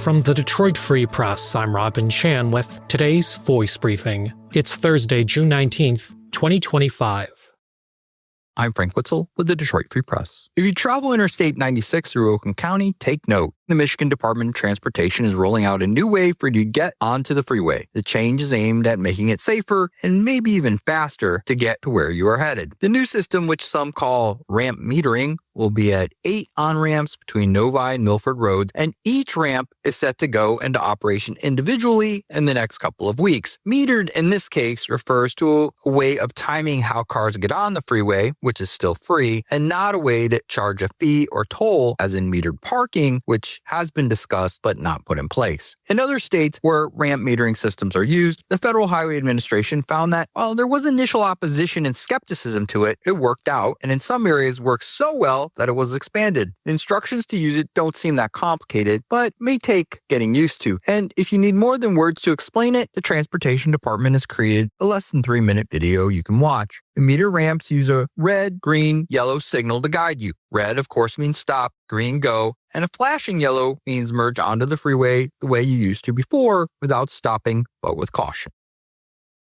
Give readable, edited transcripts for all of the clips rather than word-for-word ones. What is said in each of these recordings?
From the Detroit Free Press, I'm Robin Chan with today's Voice Briefing. It's Thursday, June 19th, 2025. I'm Frank Witzel with the Detroit Free Press. If you travel Interstate 96 through Oakland County, take note. The Michigan Department of Transportation is rolling out a new way for you to get onto the freeway. The change is aimed at making it safer and maybe even faster to get to where you are headed. The new system, which some call ramp metering, will be at 8 on-ramps between Novi and Milford Roads, and each ramp is set to go into operation individually in the next couple of weeks. Metered in this case refers to a way of timing how cars get on the freeway, which is still free, and not a way to charge a fee or toll, as in metered parking, which has been discussed but not put in place. In other states where ramp metering systems are used, the Federal Highway Administration found that while there was initial opposition and skepticism to it, it worked out, and in some areas worked so well that it was expanded. The instructions to use it don't seem that complicated, but may take getting used to. And if you need more than words to explain it, the Transportation Department has created a less than 3-minute video you can watch. The meter ramps use a red, green, yellow signal to guide you. Red, of course, means stop, green, go, and a flashing yellow means merge onto the freeway the way you used to before without stopping, but with caution.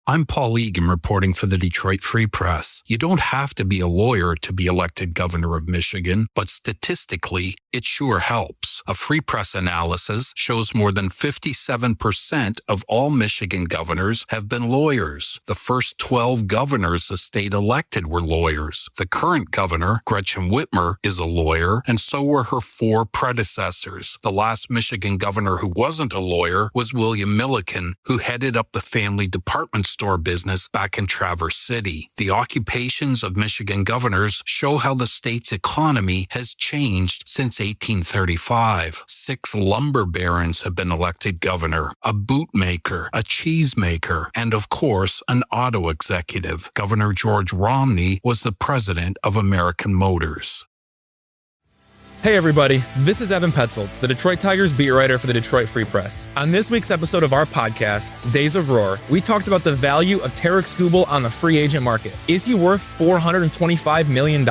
I'm Paul Egan reporting for the Detroit Free Press. You don't have to be a lawyer to be elected governor of Michigan, but statistically, it sure helps. A Free Press analysis shows more than 57% of all Michigan governors have been lawyers. The first 12 governors the state elected were lawyers. The current governor, Gretchen Whitmer, is a lawyer, and so were her 4 predecessors. The last Michigan governor who wasn't a lawyer was William Milliken, who headed up the family department store business back in Traverse City. The occupations of Michigan governors show how the state's economy has changed since 1835. 6 lumber barons have been elected governor, a bootmaker, a cheesemaker, and of course, an auto executive. Governor George Romney was the president of American Motors. Hey everybody, this is Evan Petzold, the Detroit Tigers beat writer for the Detroit Free Press. On this week's episode of our podcast, Days of Roar, we talked about the value of Tarik Skubal on the free agent market. Is he worth $425 million?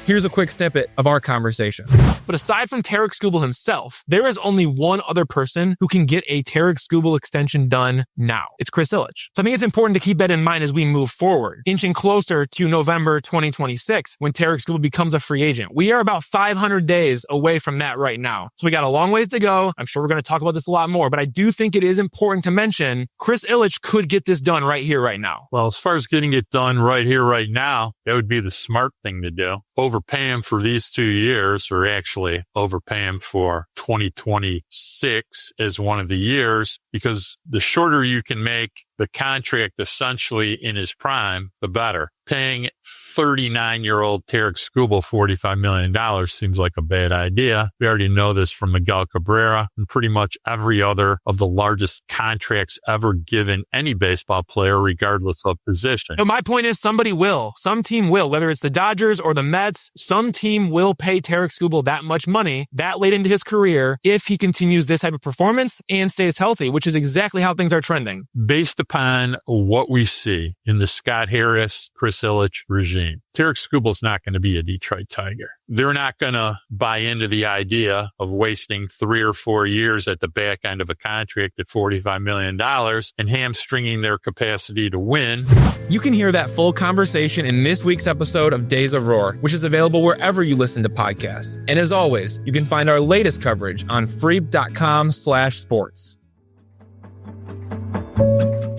Here's a quick snippet of our conversation. But aside from Tarik Skubal himself, there is only one other person who can get a Tarik Skubal extension done now. It's Chris Ilitch. So I think it's important to keep that in mind as we move forward, inching closer to November 2026 when Tarik Skubal becomes a free agent. We are about 500 days away from that right now. So we got a long ways to go. I'm sure we're going to talk about this a lot more, but I do think it is important to mention Chris Ilitch could get this done right here, right now. Well, as far as getting it done right here, right now, that would be the smart thing to do. Overpay him for these 2 years, or actually overpay him for 2026 as one of the years, because the shorter you can make the contract essentially in his prime, the better. Paying 39-year-old Tarik Skubal $45 million seems like a bad idea. We already know this from Miguel Cabrera and pretty much every other of the largest contracts ever given any baseball player, regardless of position. So my point is somebody will. Some team will, whether it's the Dodgers or the Mets, some team will pay Tarik Skubal that much money that late into his career if he continues this type of performance and stays healthy, which is exactly how things are trending. Based upon what we see in the Scott Harris, Chris Ilitch regime, Tarik Skubal's not going to be a Detroit Tiger. They're not going to buy into the idea of wasting 3 or 4 years at the back end of a contract at $45 million and hamstringing their capacity to win. You can hear that full conversation in this week's episode of Days of Roar, which is available wherever you listen to podcasts. And as always, you can find our latest coverage on freep.com/sports.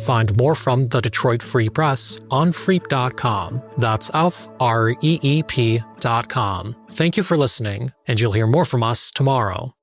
Find more from the Detroit Free Press on freep.com. That's FREEP.com. Thank you for listening, and you'll hear more from us tomorrow.